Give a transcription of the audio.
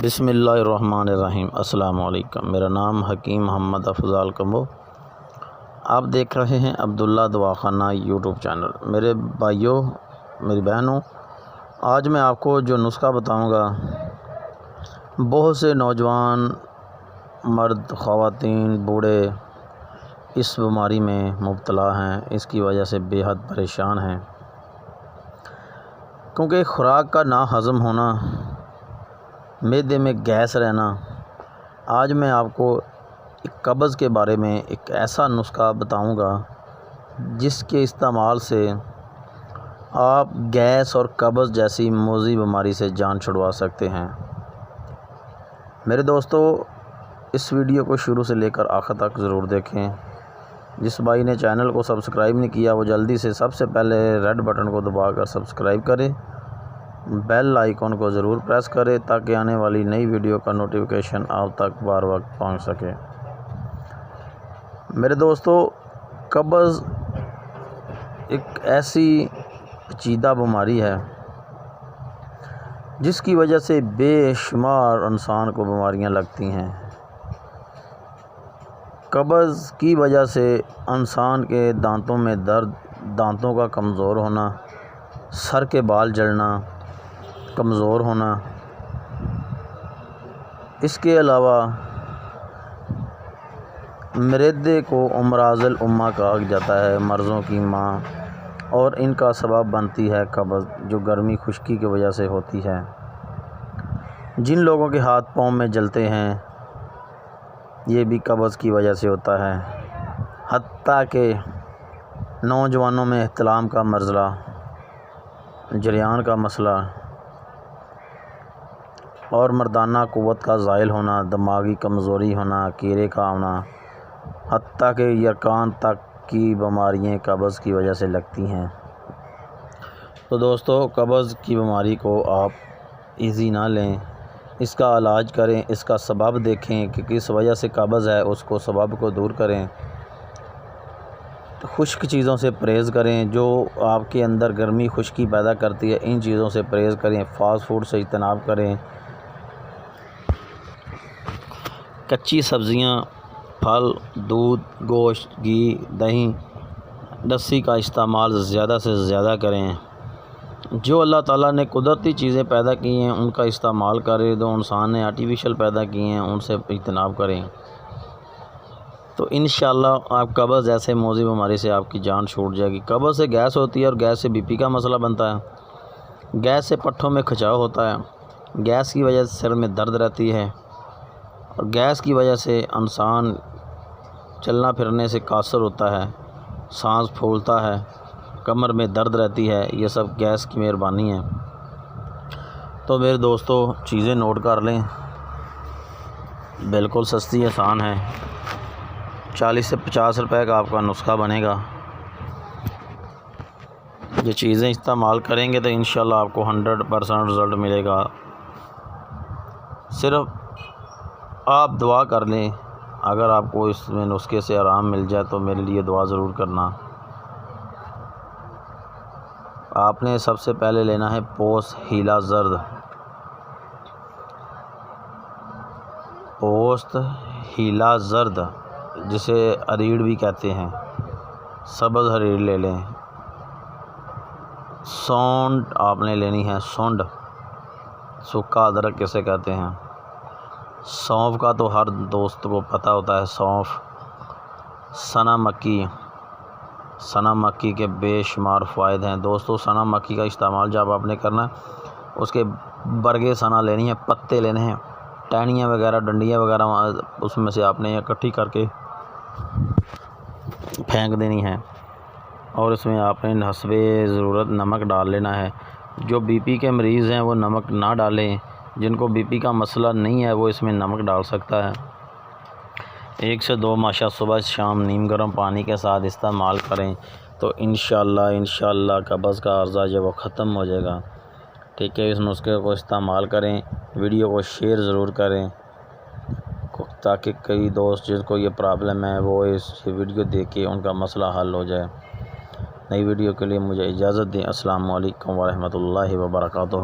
بسم اللہ الرحمن الرحیم۔ السلام علیکم، میرا نام حکیم محمد افضال کمبو، آپ دیکھ رہے ہیں عبداللہ دواخانہ یوٹیوب چینل۔ میرے بھائیوں، میری بہنوں، آج میں آپ کو جو نسخہ بتاؤں گا، بہت سے نوجوان، مرد، خواتین، بوڑھے اس بیماری میں مبتلا ہیں، اس کی وجہ سے بے حد پریشان ہیں، کیونکہ خوراک کا نا ہضم ہونا، معدے میں گیس رہنا۔ آج میں آپ کو قبض کے بارے میں ایک ایسا نسخہ بتاؤں گا جس کے استعمال سے آپ گیس اور قبض جیسی موذی بیماری سے جان چھڑوا سکتے ہیں۔ میرے دوستو، اس ویڈیو کو شروع سے لے کر آخر تک ضرور دیکھیں۔ جس بھائی نے چینل کو سبسکرائب نہیں کیا وہ جلدی سے سب سے پہلے ریڈ بٹن کو دبا کر سبسکرائب کرے، بیل آئیکن کو ضرور پریس کرے تاکہ آنے والی نئی ویڈیو کا نوٹیفیکیشن آپ تک بار وقت پہنچ سکے۔ میرے دوستو، قبض ایک ایسی پیچیدہ بیماری ہے جس کی وجہ سے بے شمار انسان کو بیماریاں لگتی ہیں۔ قبض کی وجہ سے انسان کے دانتوں میں درد، دانتوں کا کمزور ہونا، سر کے بال جھڑنا، کمزور ہونا، اس کے علاوہ معدے کو امراض الامہ کہا جاتا ہے، مرضوں کی ماں، اور ان کا سبب بنتی ہے قبض، جو گرمی خشکی کی وجہ سے ہوتی ہے۔ جن لوگوں کے ہاتھ پاؤں میں جلتے ہیں یہ بھی قبض کی وجہ سے ہوتا ہے، حتیٰ کہ نوجوانوں میں احتلام کا مرضلہ، جریان کا مسئلہ اور مردانہ قوت کا زائل ہونا، دماغی کمزوری ہونا، کیڑے کا آنا، حتیٰ کہ یرقان تک کی بیماریاں قبض کی وجہ سے لگتی ہیں۔ تو دوستو، قبض کی بیماری کو آپ ایزی نہ لیں، اس کا علاج کریں، اس کا سبب دیکھیں کہ کس وجہ سے قبض ہے، اس کو سبب کو دور کریں۔ خشک چیزوں سے پرہیز کریں جو آپ کے اندر گرمی خشکی پیدا کرتی ہے، ان چیزوں سے پرہیز کریں، فاسٹ فوڈ سے اجتناب کریں، کچی سبزیاں، پھل، دودھ، گوشت، گھی، دہی، لسی کا استعمال زیادہ سے زیادہ کریں۔ جو اللہ تعالیٰ نے قدرتی چیزیں پیدا کی ہیں ان کا استعمال کریں، جو انسان نے آرٹیفیشل پیدا کی ہیں ان سے اجتناب کریں، تو انشاءاللہ آپ قبض ایسے موذی بیماری سے آپ کی جان چھوٹ جائے گی۔ قبض سے گیس ہوتی ہے اور گیس سے بی پی کا مسئلہ بنتا ہے، گیس سے پٹھوں میں کھچاؤ ہوتا ہے، گیس کی وجہ سے سر میں درد رہتی ہے، اور گیس کی وجہ سے انسان چلنا پھرنے سے قاصر ہوتا ہے، سانس پھولتا ہے، کمر میں درد رہتی ہے، یہ سب گیس کی مہربانی ہے۔ تو میرے دوستو، چیزیں نوٹ کر لیں، بالکل سستی آسان ہے، 40 سے 50 روپے کا آپ کا نسخہ بنے گا۔ یہ چیزیں استعمال کریں گے تو انشاءاللہ آپ کو 100% رزلٹ ملے گا۔ صرف آپ دعا کر لیں، اگر آپ کو اس میں نسخے سے آرام مل جائے تو میرے لیے دعا ضرور کرنا۔ آپ نے سب سے پہلے لینا ہے پوست ہیلا زرد، پوست ہیلا زرد جسے اریڑ بھی کہتے ہیں، سبز اریڑ لے لیں۔ سونڈ آپ نے لینی ہے، سونڈ، سکا ادرک کسے کہتے ہیں۔ سونف کا تو ہر دوست کو پتہ ہوتا ہے، سونف۔ سنا مکی، سنا مکی کے بے شمار فوائد ہیں دوستو۔ سنا مکی کا استعمال جب آپ نے کرنا ہے، اس کے برگے سنا لینی ہیں، پتے لینے ہیں، ٹہنیاں وغیرہ، ڈنڈیاں وغیرہ اس میں سے آپ نے اکٹھی کر کے پھینک دینی ہے، اور اس میں آپ نے حسب ضرورت نمک ڈال لینا ہے۔ جو بی پی کے مریض ہیں وہ نمک نہ ڈالیں، جن کو بی پی کا مسئلہ نہیں ہے وہ اس میں نمک ڈال سکتا ہے۔ 1 سے 2 ماشا صبح شام نیم گرم پانی کے ساتھ استعمال کریں تو انشاءاللہ قبض کا عرضہ جو وہ ختم ہو جائے گا۔ ٹھیک ہے، اس نسخے کو استعمال کریں، ویڈیو کو شیئر ضرور کریں تاکہ کئی دوست جن کو یہ پرابلم ہے وہ اس ویڈیو دیکھ کے ان کا مسئلہ حل ہو جائے۔ نئی ویڈیو کے لیے مجھے اجازت دیں۔ السلام علیکم ورحمۃ اللہ وبرکاتہ۔